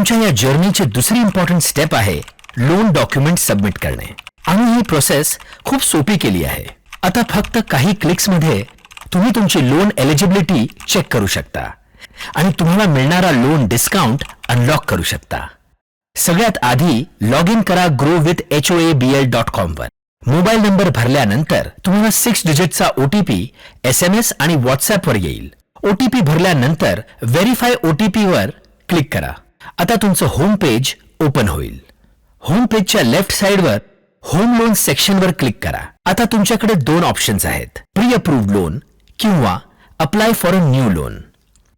तुमच्या या जर्नीची दुसरी इम्पॉर्टंट स्टेप आहे लोन डॉक्युमेंट सबमिट करणे. आम्ही ही प्रोसेस खूप सोपी केली आहे. आता फक्त काही क्लिक्समध्ये तुम्ही तुमची लोन एलिजिबिलिटी चेक करू शकता आणि तुम्हाला मिळणारा लोन डिस्काउंट अनलॉक करू शकता. सगळ्यात आधी लॉग इन करा growwithhoabl.com वर. मोबाईल नंबर भरल्यानंतर तुम्हाला 6 डिजिटचा OTP SMS आणि WhatsApp वर येईल. OTP भरल्यानंतर व्हेरीफाय OTP वर क्लिक करा. आता तुमचं होम पेज ओपन होईल. होम पेजच्या लेफ्ट साइडवर होम लोन सेक्शनवर क्लिक करा. आता तुमच्याकडे 2 ऑप्शन्स आहेत, प्री अप्रूव्ड लोन किंवा apply for a new loan.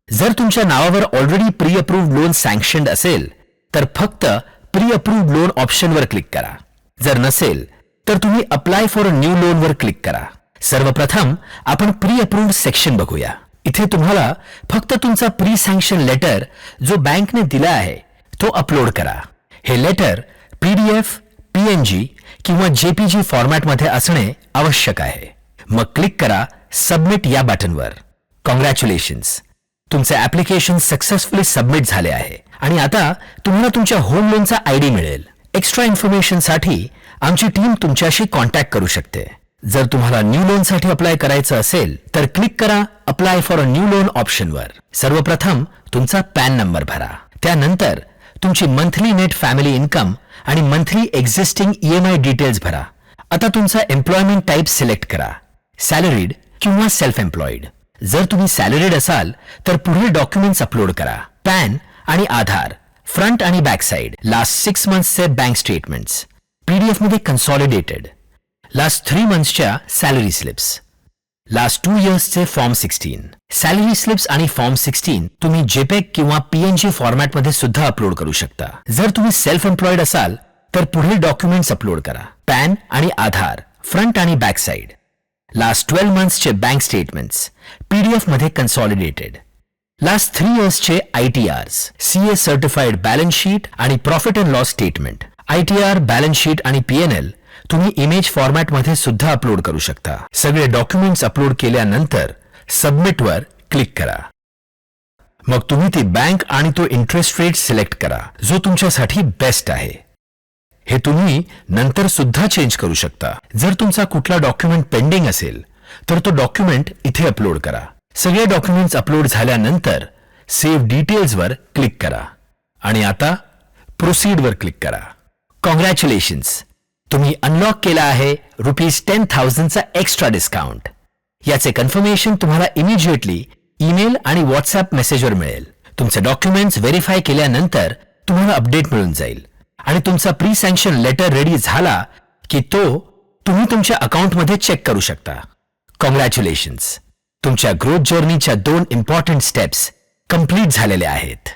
जर तुमच्या नावावर already pre approved loan sanctioned असेल तर फक्त प्री अप्रूव्ड लोन ऑप्शनवर क्लिक करा. जर नसेल तर तुम्ही apply for a new loan वर क्लिक करा. सर्वप्रथम आपण प्री अप्रूव्ड सेक्शन बघूया. इथे तुम्हाला फक्त तुमचा प्री सँक्शन लेटर जो बँकने दिला आहे तो अपलोड करा. हे लेटर PDF, PNG किंवा JPG फॉर्मॅटमध्ये असणे आवश्यक आहे. मग क्लिक करा सबमिट या बटनवर. कॉंग्रॅच्युलेशन्स, तुमचे ऍप्लिकेशन सक्सेसफुली सबमिट झाले आहे आणि आता तुम्हाला तुमच्या होम लोनचा ID मिळेल. एक्स्ट्रा इन्फॉर्मेशनसाठी आमची टीम तुमच्याशी कॉन्टॅक्ट करू शकते. जर तुम्हाला न्यू लोनसाठी अप्लाय करायचं असेल तर क्लिक करा apply for a new loan ऑप्शनवर. सर्वप्रथम तुमचा पॅन नंबर भरा. त्यानंतर तुमची मंथली नेट फॅमिली इन्कम आणि मंथली एक्झिस्टिंग EMI डिटेल्स भरा. आता तुमचा एम्प्लॉयमेंट टाईप सिलेक्ट करा, सॅलरीड किंवा सेल्फ एम्प्लॉईड. जर तुम्ही सॅलरीड असाल तर पुढील डॉक्युमेंट्स अपलोड करा. पॅन आणि आधार, फ्रंट आणि बॅक साइड, लास्ट 6 मंथ्सचे बँक स्टेटमेंट्स, PDF मध्ये कन्सॉलिडेटेड, लास्ट 3 मंथ्सच्या सॅलरी स्लिप्स, लास्ट 2 इयर्सचे फॉर्म 16. सॅलरी स्लिप्स आणि फॉर्म 16 तुम्ही JPEG किंवा PNG फॉर्मॅटमध्ये सुद्धा अपलोड करू शकता. जर तुम्ही सेल्फ एम्प्लॉईड असाल तर पुढील डॉक्युमेंट्स अपलोड करा. पॅन आणि आधार, फ्रंट आणि बॅक साइड, लास्ट 12 मंथ्सचे बँक स्टेटमेंट्स, PDF मध्ये कन्सॉलिडेटेड, लास्ट 3 इयर्सचे ITRs, CA certified balance sheet आणि profit and loss statement. ITR, balance sheet आणि PNL तुम्ही इमेज फॉर्मॅटमध्ये सुद्धा अपलोड करू शकता. सगळे डॉक्युमेंट्स अपलोड केल्यानंतर सबमिट वर क्लिक करा. मग तुम्ही ती बँक आणि तो इंटरेस्ट रेट सिलेक्ट करा जो तुमच्यासाठी बेस्ट आहे. हे तुम्ही नंतर सुद्धा चेंज करू शकता. जर तुमचा कुठला डॉक्युमेंट पेंडिंग असेल तर तो डॉक्युमेंट इथे अपलोड करा. सगळे डॉक्युमेंट्स अपलोड झाल्यानंतर सेव्ह डिटेल्स वर क्लिक करा आणि आता प्रोसीड वर क्लिक करा. कॉंग्रॅच्युलेशन्स, तुम्ही अनलॉक केला आहे ₹10,000चा एक्स्ट्रा डिस्काउंट. याचे कन्फर्मेशन तुम्हाला इमिजिएटली ईमेल आणि WhatsApp मेसेजवर मिळेल. तुमचे डॉक्युमेंट्स व्हेरीफाय केल्यानंतर तुम्हाला अपडेट मिळून जाईल आणि तुमचा प्री सँक्शन लेटर रेडी झाला की तो तुम्ही तुमच्या अकाउंटमध्ये चेक करू शकता. कॉंग्रॅच्युलेशन्स, तुमच्या ग्रोथ जर्नीच्या 2 इम्पॉर्टंट स्टेप्स कंप्लीट झालेल्या आहेत.